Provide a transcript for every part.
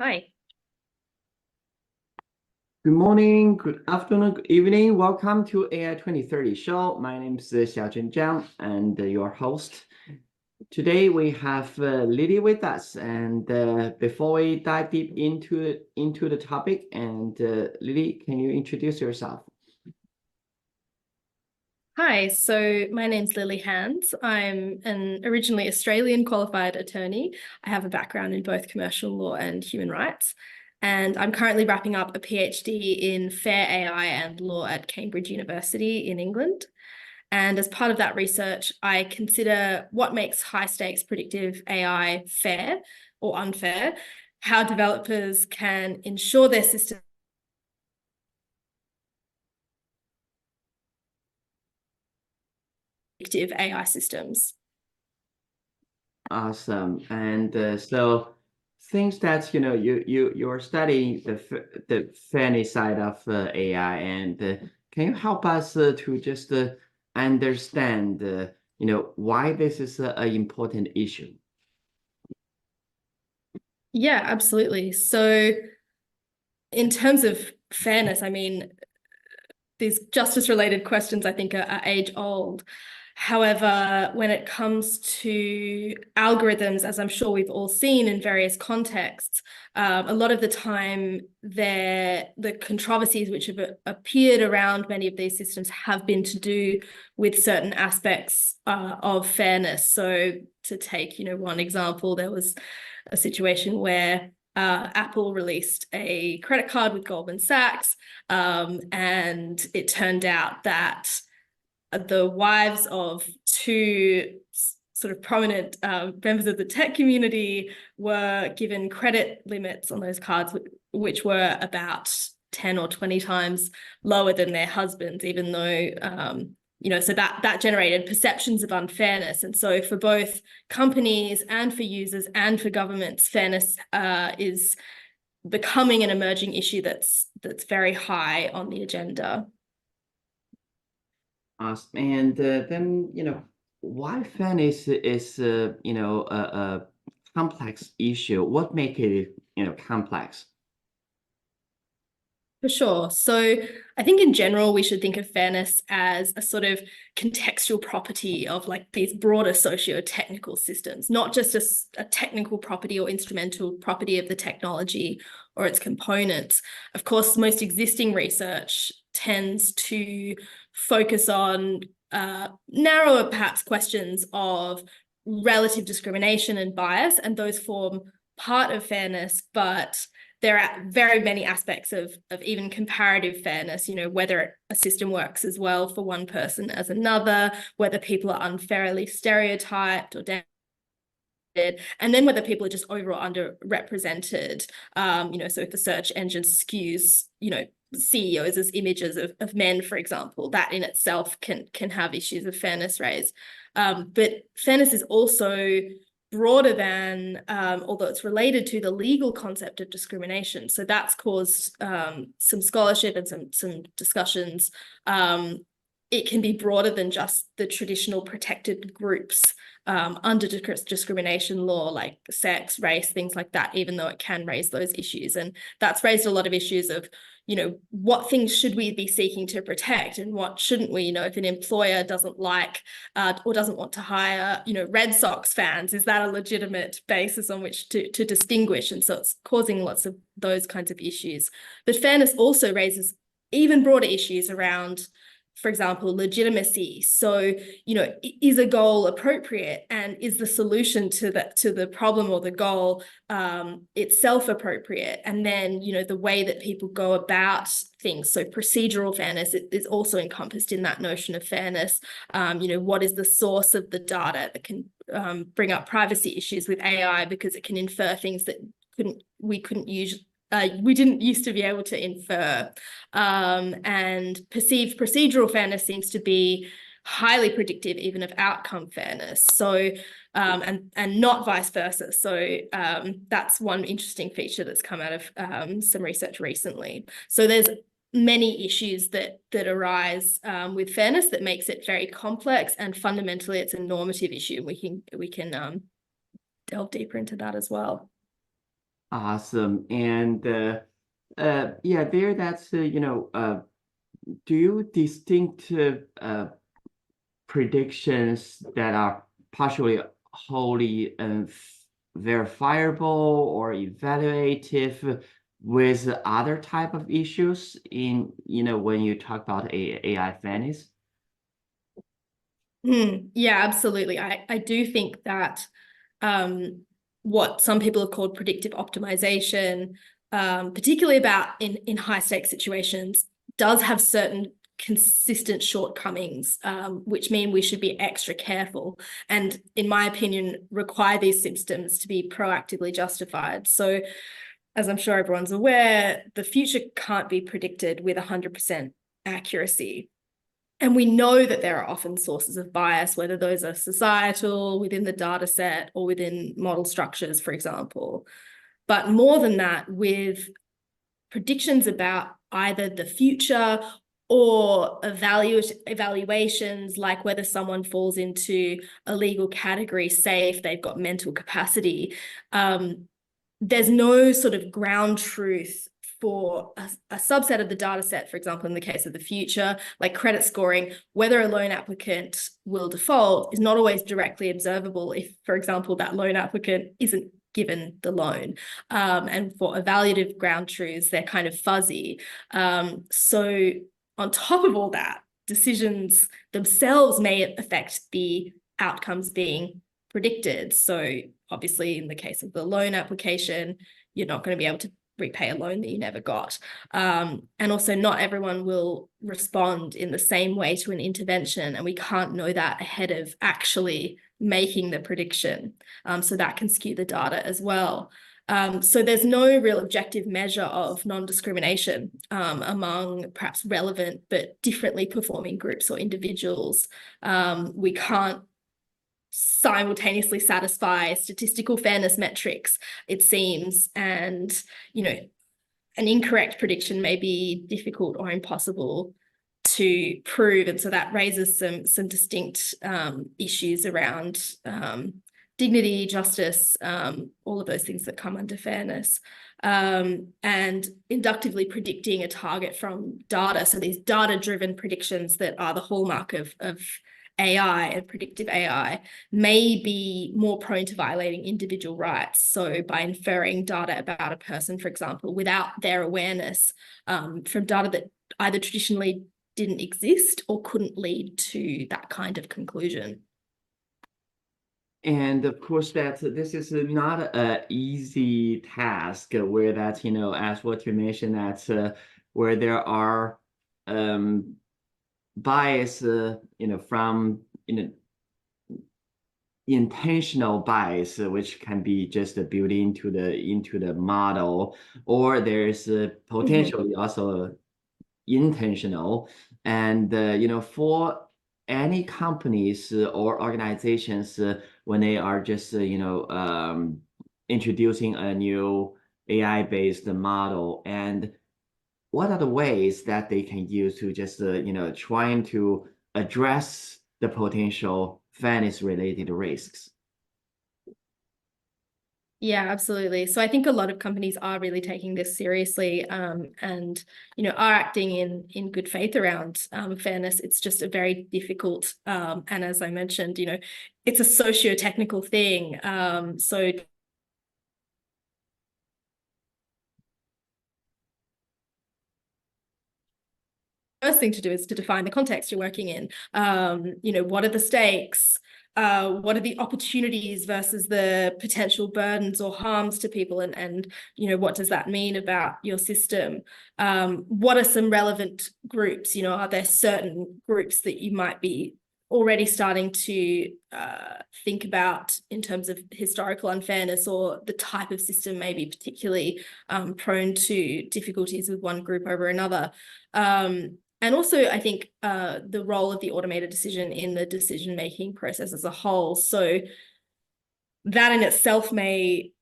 Hi. Good morning, good afternoon, good evening. Welcome to AI 2030 show. My name is Xiaochen Zhang and your host. Today we have Lily with us. And before we dive deep into the topic, and Lily, can you introduce yourself? Hi, so my name's Lily Hands. I'm an originally Australian qualified attorney. I have a background in both commercial law and human rights, and I'm currently wrapping up a PhD in fair AI and law at Cambridge University in England. And as part of that research, I consider what makes high stakes predictive AI fair or unfair, how developers can ensure their systems predictive AI systems. Awesome. And so things that you're studying the fairness side of AI, and can you help us to just understand why this is an important issue? Yeah, absolutely. So in terms of fairness, I mean, these justice-related questions, I think, are age-old. However, when it comes to algorithms, as I'm sure we've all seen in various contexts, a lot of the time the controversies which have appeared around many of these systems have been to do with certain aspects of fairness. So to take, one example, there was a situation where Apple released a credit card with Goldman Sachs, and it turned out that the wives of two sort of prominent members of the tech community were given credit limits on those cards, which were about 10 or 20 times lower than their husbands, even though so that generated perceptions of unfairness. And so for both companies and for users and for governments, fairness is becoming an emerging issue that's very high on the agenda. Awesome. And then why fairness is a complex issue. What make it complex? For sure. So I think in general, we should think of fairness as a sort of contextual property of like these broader socio-technical systems, not just a technical property or instrumental property of the technology or its components. Of course, most existing research tends to focus on narrower, perhaps, questions of relative discrimination and bias, and those form part of fairness, but there are very many aspects of even comparative fairness, whether a system works as well for one person as another, whether people are unfairly stereotyped or and then whether people are just over or underrepresented. So if the search engine skews, CEOs as images of men, for example, that in itself can have issues of fairness raised. But fairness is also broader than, although it's related to the legal concept of discrimination. So that's caused some scholarship and some discussions. It can be broader than just the traditional protected groups under discrimination law, like sex, race, things like that, even though it can raise those issues. And that's raised a lot of issues of, what things should we be seeking to protect and what shouldn't we? If an employer doesn't like or doesn't want to hire, Red Sox fans, is that a legitimate basis on which to distinguish? And so it's causing lots of those kinds of issues. But fairness also raises even broader issues around, for example, legitimacy. So, is a goal appropriate, and is the solution to the problem or the goal itself appropriate? And then, the way that people go about things. So procedural fairness is also encompassed in that notion of fairness. What is the source of the data that can bring up privacy issues with AI, because it can infer things that we didn't used to be able to infer. And perceived procedural fairness seems to be highly predictive even of outcome fairness. So, and not vice versa. So that's one interesting feature that's come out of some research recently. So there's many issues that arise with fairness that makes it very complex, and fundamentally it's a normative issue. We can delve deeper into that as well. Awesome. And yeah, there that's do you distinct predictions that are partially wholly verifiable or evaluative with other type of issues in when you talk about AI fairness? Yeah, absolutely. I do think that what some people have called predictive optimization, particularly about in high stakes situations, does have certain consistent shortcomings, which mean we should be extra careful and, in my opinion, require these systems to be proactively justified. So, as I'm sure everyone's aware, the future can't be predicted with 100% accuracy. And we know that there are often sources of bias, whether those are societal, within the data set, or within model structures, for example. But more than that, with predictions about either the future or evaluations like whether someone falls into a legal category, say if they've got mental capacity, there's no sort of ground truth for a subset of the data set, for example, in the case of the future, like credit scoring, whether a loan applicant will default is not always directly observable if, for example, that loan applicant isn't given the loan. And for evaluative ground truths, they're kind of fuzzy. So on top of all that, decisions themselves may affect the outcomes being predicted. So obviously, in the case of the loan application, you're not going to be able to repay a loan that you never got. And also, not everyone will respond in the same way to an intervention, and we can't know that ahead of actually making the prediction. So that can skew the data as well. So there's no real objective measure of non-discrimination among perhaps relevant but differently performing groups or individuals. We can't simultaneously satisfy statistical fairness metrics, it seems, and an incorrect prediction may be difficult or impossible to prove, and so that raises some distinct issues around dignity, justice, all of those things that come under fairness, and inductively predicting a target from data. So these data-driven predictions that are the hallmark of AI and predictive AI may be more prone to violating individual rights. So by inferring data about a person, for example, without their awareness, from data that either traditionally didn't exist or couldn't lead to that kind of conclusion. And of course, that this is not an easy task where that, as what you mentioned, that where there are bias, from intentional bias, which can be just built into the model, or there's potentially also intentional. And for any companies or organizations when they are just introducing a new AI-based model, and what are the ways that they can use to just trying to address the potential fairness related risks? Yeah, absolutely. So I think a lot of companies are really taking this seriously, and are acting in good faith around fairness. It's just a very difficult, and as I mentioned, it's a socio-technical thing. So first thing to do is to define the context you're working in. What are the stakes? What are the opportunities versus the potential burdens or harms to people, and what does that mean about your system? What are some relevant groups? Are there certain groups that you might be already starting to think about in terms of historical unfairness, or the type of system may be particularly prone to difficulties with one group over another? And also, I think the role of the automated decision in the decision-making process as a whole. So that in itself may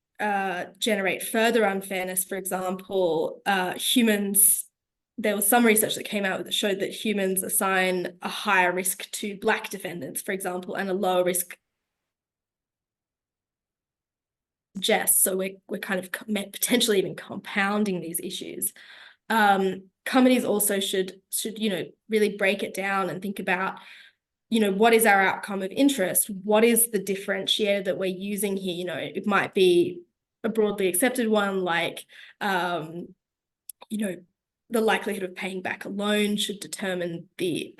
generate further unfairness. For example, humans, there was some research that came out that showed that humans assign a higher risk to Black defendants, for example, and a lower risk suggests. So we're kind of potentially even compounding these issues. Companies also should really break it down and think about, what is our outcome of interest? What is the differentiator that we're using here? It might be a broadly accepted one, like, the likelihood of paying back a loan should determine the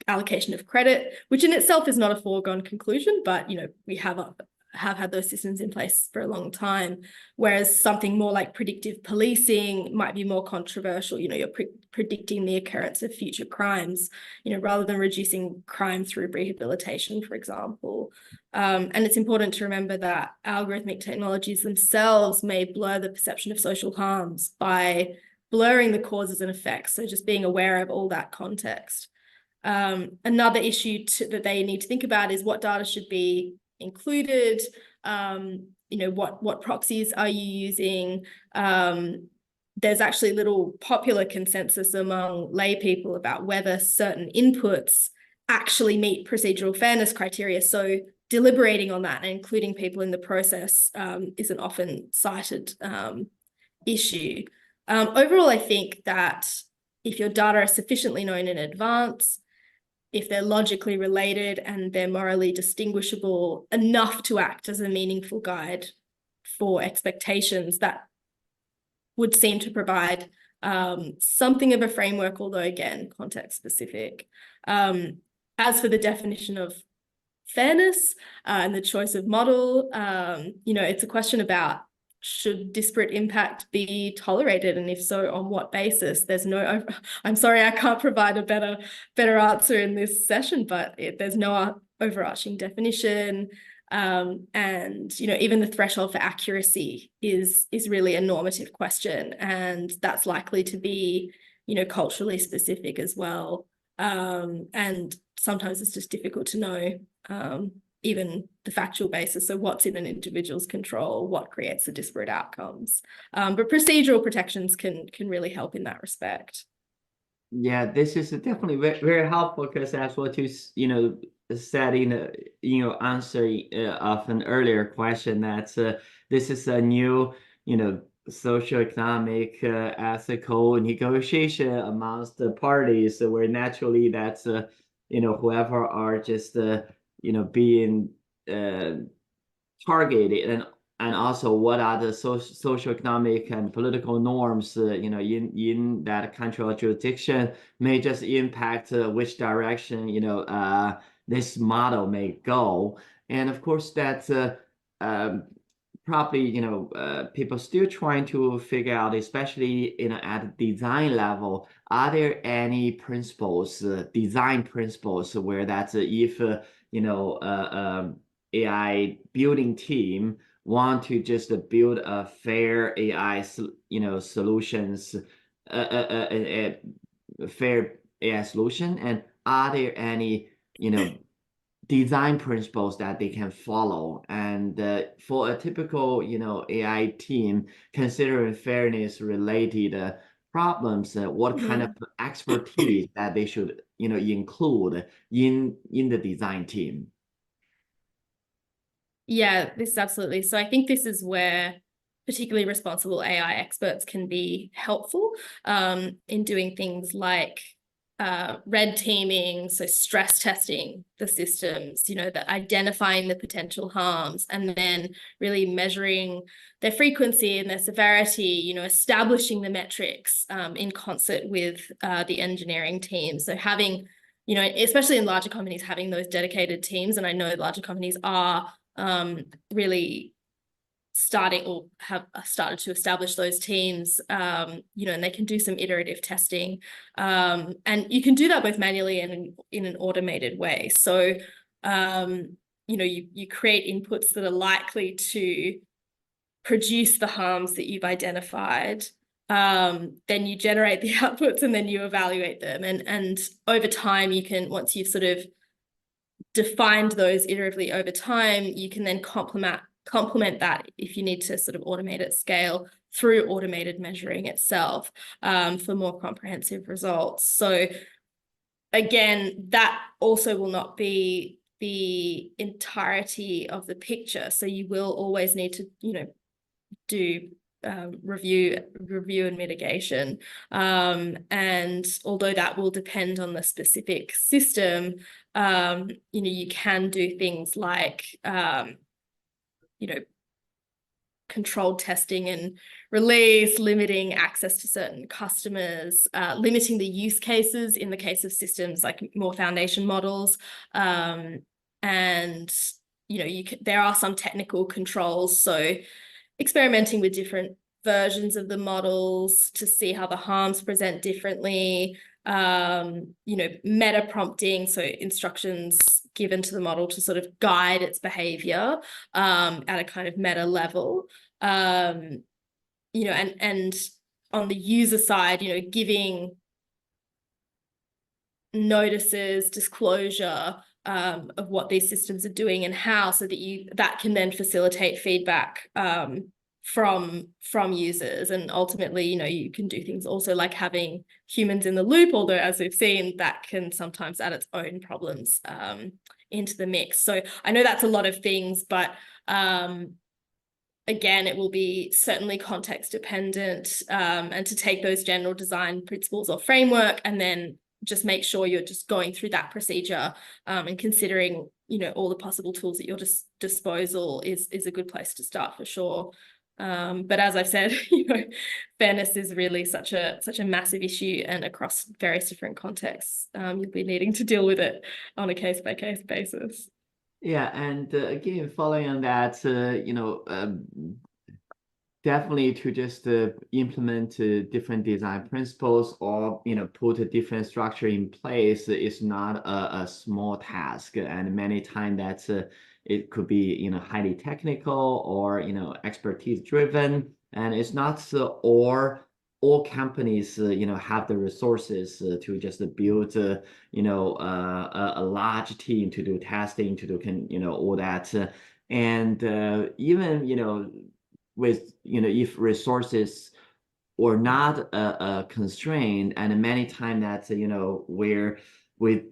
allocation of credit, which in itself is not a foregone conclusion, but, we have had those systems in place for a long time. Whereas something more like predictive policing might be more controversial. You're predicting the occurrence of future crimes, rather than reducing crime through rehabilitation, for example. And it's important to remember that algorithmic technologies themselves may blur the perception of social harms by blurring the causes and effects. So just being aware of all that context. Another issue that they need to think about is what data should be included. What proxies are you using? There's actually little popular consensus among lay people about whether certain inputs actually meet procedural fairness criteria. So deliberating on that and including people in the process is an often cited issue. Overall, I think that if your data are sufficiently known in advance, if they're logically related and they're morally distinguishable enough to act as a meaningful guide for expectations, that would seem to provide something of a framework, although again, context specific. As for the definition of fairness and the choice of model, it's a question about, should disparate impact be tolerated, and if so, on what basis? I'm sorry, I can't provide a better answer in this session, but there's no overarching definition. And even the threshold for accuracy is really a normative question, and that's likely to be culturally specific as well. And sometimes it's just difficult to know even the factual basis. So what's in an individual's control, what creates the disparate outcomes. But procedural protections can really help in that respect. Yeah, this is definitely very, very helpful, because that's what you said in answer of an earlier question, that this is a new socioeconomic ethical negotiation amongst the parties, where naturally that's whoever are just being targeted, and also what are the socioeconomic and political norms in that country or jurisdiction may just impact which direction this model may go. And of course that's probably people still trying to figure out, especially at the design level, are there any principles, design principles, where that's if AI building team want to just build a fair AI solutions, a fair AI solution, and are there any design principles that they can follow? And for a typical AI team, considering fairness related problems, what kind of expertise that they should include in the design team? Yeah, this is absolutely. So I think this is where particularly responsible AI experts can be helpful in doing things like red teaming, so stress testing the systems, that identifying the potential harms, and then really measuring their frequency and their severity, establishing the metrics in concert with the engineering team. So having, especially in larger companies, having those dedicated teams, and I know larger companies are really starting or have started to establish those teams, and they can do some iterative testing. And you can do that both manually and in an automated way. So, you create inputs that are likely to produce the harms that you've identified. Then you generate the outputs and then you evaluate them. And over time, once you've sort of defined those iteratively over time, you can then complement that if you need to sort of automate at scale through automated measuring itself for more comprehensive results. So again, that also will not be the entirety of the picture. So you will always need to, do review and mitigation. And although that will depend on the specific system, you can do things like, controlled testing and release, limiting access to certain customers, limiting the use cases in the case of systems like more foundation models. And, there are some technical controls. So experimenting with different versions of the models to see how the harms present differently, meta prompting, so instructions given to the model to sort of guide its behavior at a kind of meta level. And on the user side, giving notices, disclosure of what these systems are doing and how, so that can then facilitate feedback from users. And ultimately, you can do things also like having humans in the loop, although as we've seen, that can sometimes add its own problems into the mix. So I know that's a lot of things, but again, it will be certainly context dependent, and to take those general design principles or framework and then just make sure you're just going through that procedure and considering, all the possible tools at your disposal is a good place to start for sure. But as I've said, fairness is really such a massive issue, and across various different contexts, you'll be needing to deal with it on a case-by-case basis. Yeah, and again, following on that, definitely to just implement different design principles or put a different structure in place is not a small task, and many times that's it could be highly technical or expertise driven, and it's not all companies have the resources to just build a large team to do testing, to do all that, and even with if resources or not a constraint, and many times that where with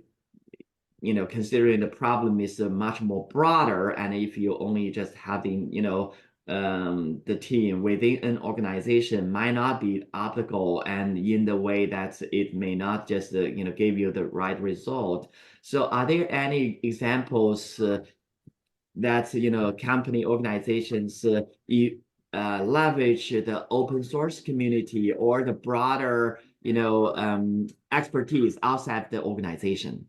considering the problem is much more broader, and if you only just having the team within an organization might not be applicable, and in the way that it may not just give you the right result. So are there any examples that company organizations leverage the open source community or the broader expertise outside the organization?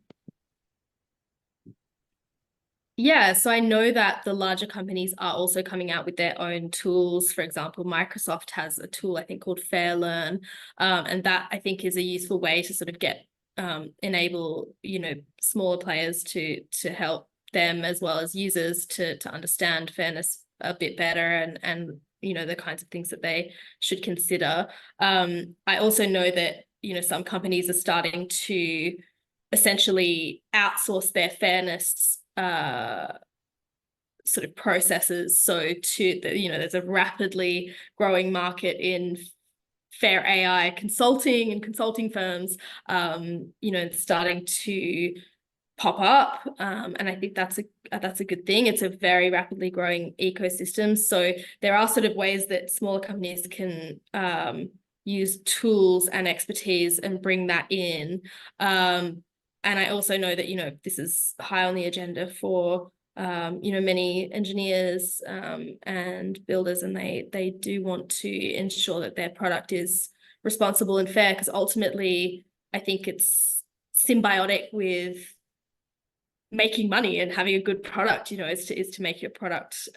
Yeah, so I know that the larger companies are also coming out with their own tools. For example, Microsoft has a tool I think called FairLearn, and that I think is a useful way to sort of enable smaller players to help them as well as users to understand fairness a bit better, and the kinds of things that they should consider. I also know that some companies are starting to essentially outsource their fairness sort of processes. So there's a rapidly growing market in fair AI consulting and consulting firms, starting to pop up, and I think that's a good thing. It's a very rapidly growing ecosystem. So there are sort of ways that smaller companies can use tools and expertise and bring that in. And I also know that, this is high on the agenda for, many engineers and builders, and they do want to ensure that their product is responsible and fair, because ultimately I think it's symbiotic with making money and having a good product, is to make your product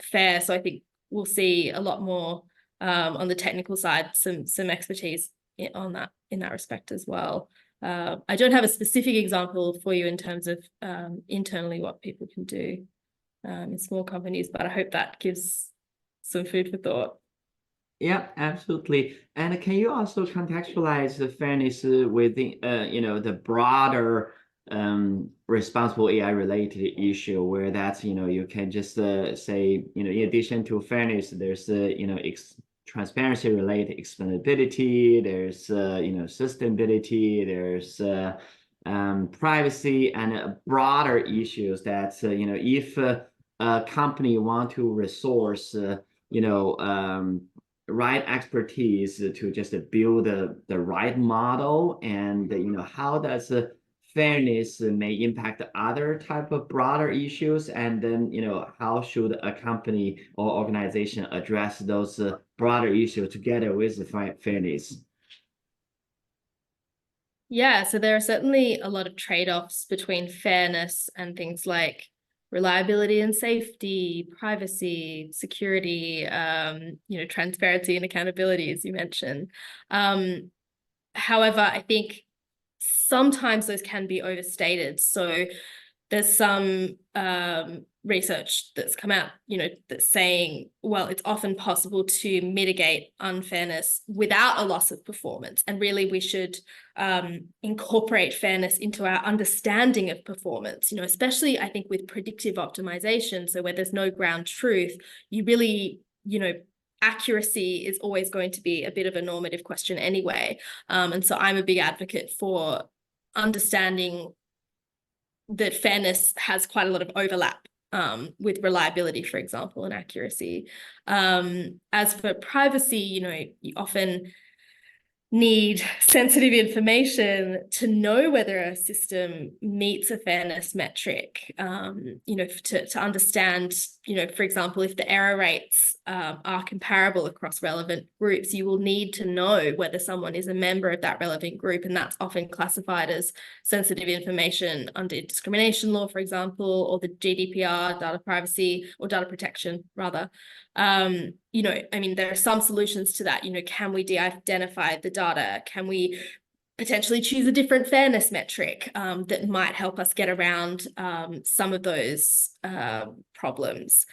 fair. So I think we'll see a lot more on the technical side, some expertise in that respect as well. I don't have a specific example for you in terms of internally what people can do in small companies, but I hope that gives some food for thought. Yeah, absolutely. And can you also contextualize the fairness within the broader responsible AI related issue, where that's you can just say in addition to fairness, there's transparency related explainability, there's sustainability, there's privacy and broader issues that if a company want to resource right expertise to just build the right model, and how does fairness may impact other type of broader issues, and then how should a company or organization address those broader issues together with fairness. Yeah, so there are certainly a lot of trade-offs between fairness and things like reliability and safety, privacy, security, transparency and accountability, as you mentioned. However, I think sometimes those can be overstated. So there's some research that's come out, that's saying, well, it's often possible to mitigate unfairness without a loss of performance. And really, we should incorporate fairness into our understanding of performance, especially I think with predictive optimization. So where there's no ground truth, you really, accuracy is always going to be a bit of a normative question anyway. And so I'm a big advocate for understanding that fairness has quite a lot of overlap with reliability, for example, and accuracy. As for privacy, you often need sensitive information to know whether a system meets a fairness metric, to understand, for example, if the error rates are comparable across relevant groups, you will need to know whether someone is a member of that relevant group, and that's often classified as sensitive information under discrimination law, for example, or the GDPR, data privacy or data protection, rather. There are some solutions to that. Can we de-identify the data? Can we potentially choose a different fairness metric that might help us get around some of those problems?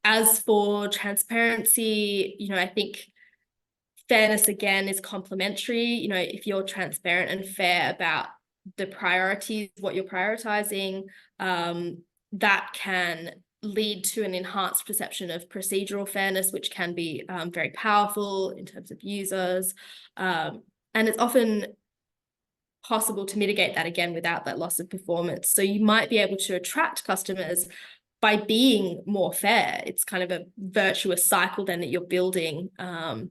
As for transparency, I think fairness, again, is complementary. If you're transparent and fair about the priorities, what you're prioritizing, that can lead to an enhanced perception of procedural fairness, which can be very powerful in terms of users. And it's often possible to mitigate that, again, without that loss of performance. So you might be able to attract customers by being more fair. It's kind of a virtuous cycle then that you're building. And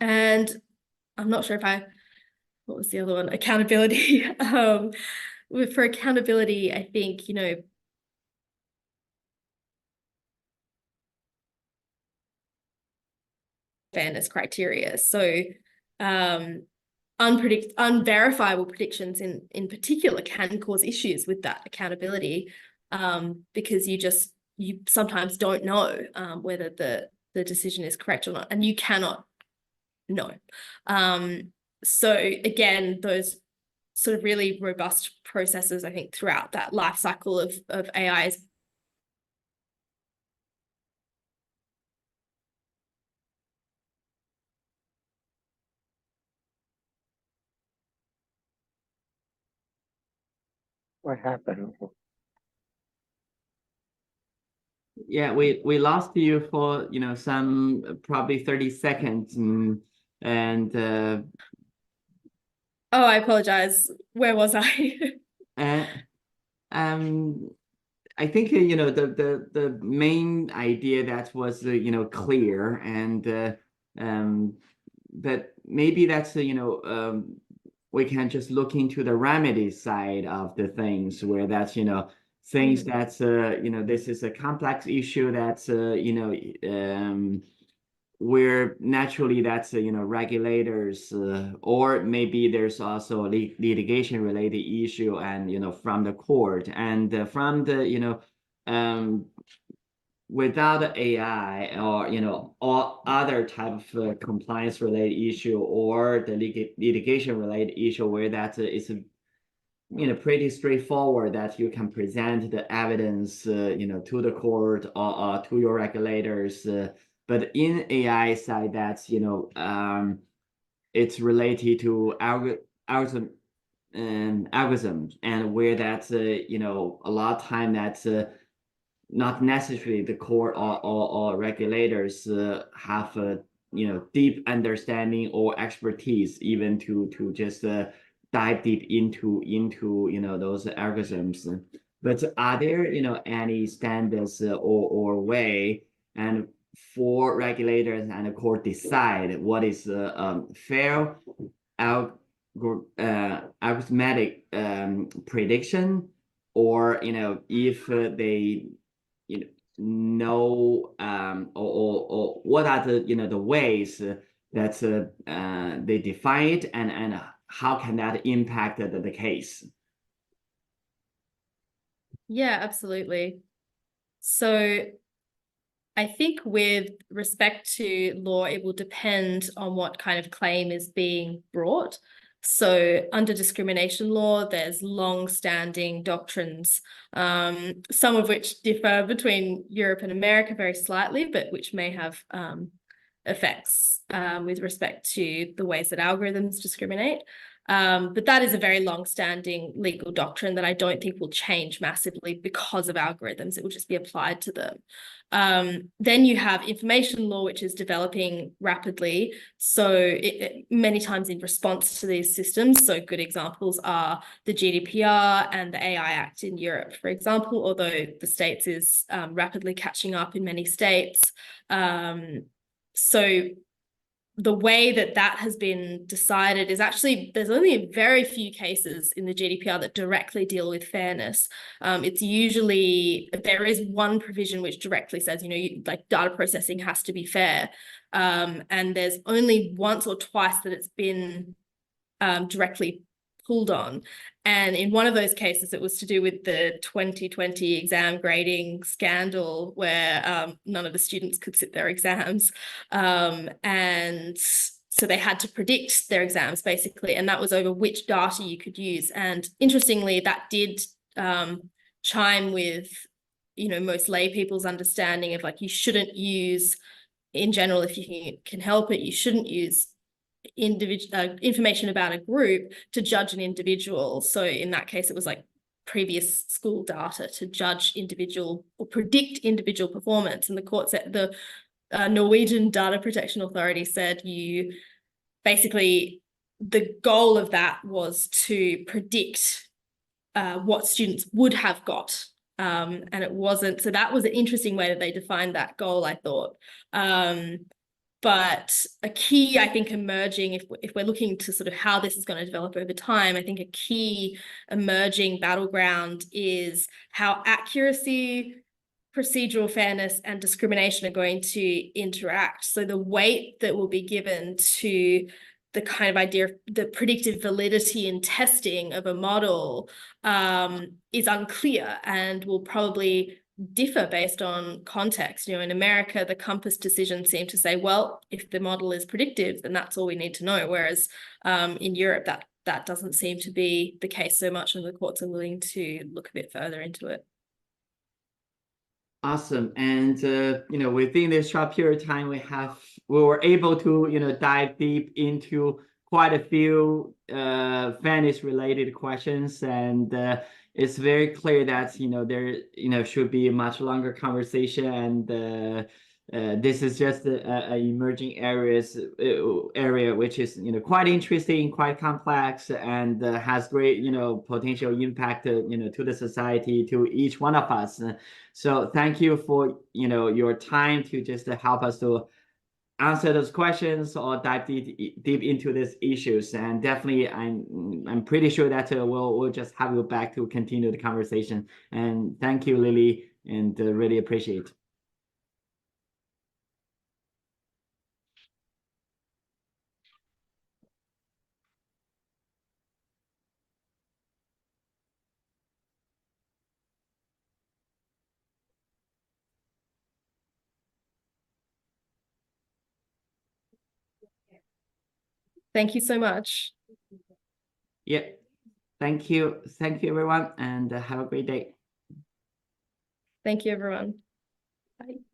I'm not sure what was the other one? Accountability. For accountability, I think, fairness criteria. So unverifiable predictions in particular can cause issues with that accountability, because you sometimes don't know whether the decision is correct or not, and you cannot know. So again, those sort of really robust processes, I think, throughout that life cycle of AI is What happened? Yeah, we lost you for some probably 30 seconds, and oh, I apologize. Where was I? um I think the main idea that was clear, and but maybe that's we can just look into the remedy side of the things, where that's things that's this is a complex issue that's where naturally that's regulators, or maybe there's also a litigation related issue, and from the court, and from the without AI, or all other type of compliance related issue, or the litigation related issue, where that is pretty straightforward, that you can present the evidence to the court, or to your regulators, but in AI side, that's it's related to algorithm and where that's a lot of time that's not necessarily the court or regulators have deep understanding or expertise even to just dive deep into those algorithms. But are there any standards or way and for regulators and the court decide what is fair arithmetic prediction, or if they know or what are the ways that they define it, and how can that impact the case? Yeah, absolutely. So I think with respect to law, it will depend on what kind of claim is being brought. So under discrimination law, there's long-standing doctrines, some of which differ between Europe and America very slightly, but which may have effects with respect to the ways that algorithms discriminate. But that is a very long-standing legal doctrine that I don't think will change massively because of algorithms. It will just be applied to them. Then you have information law, which is developing rapidly. So many times in response to these systems. So good examples are the GDPR and the AI Act in Europe, for example, although the States is rapidly catching up in many states. So the way that has been decided is actually, there's only very few cases in the GDPR that directly deal with fairness. It's usually, there is one provision which directly says, like data processing has to be fair. And there's only once or twice that it's been directly pulled on. And in one of those cases, it was to do with the 2020 exam grading scandal where none of the students could sit their exams. And so they had to predict their exams, basically. And that was over which data you could use. And interestingly, that did chime with, most lay people's understanding of like, you shouldn't use, in general, if you can help it, you shouldn't use information about a group to judge an individual. So in that case, it was like previous school data to judge individual or predict individual performance. And the court said, the Norwegian Data Protection Authority said, basically the goal of that was to predict what students would have got. And it wasn't, so that was an interesting way that they defined that goal, I thought. But a key, I think, emerging, if we're looking to sort of how this is going to develop over time, I think a key emerging battleground is how accuracy, procedural fairness, and discrimination are going to interact. So the weight that will be given to the kind of idea of the predictive validity and testing of a model is unclear and will probably differ based on context. In America, the Compass decision seemed to say, well, if the model is predictive, then that's all we need to know. Whereas in Europe, that doesn't seem to be the case so much, and the courts are willing to look a bit further into it. Awesome. And within this short period of time, we were able to dive deep into quite a few fairness related questions, and it's very clear that there should be a much longer conversation, and this is just a emerging area which is quite interesting, quite complex, and has great potential impact to the society, to each one of us. So thank you for your time to just help us to answer those questions or dive deep into these issues. And definitely, I'm pretty sure that we'll just have you back to continue the conversation. And thank you, Lily, and really appreciate it. Thank you so much. Yeah. Thank you, everyone, and have a great day. Thank you, everyone. Bye.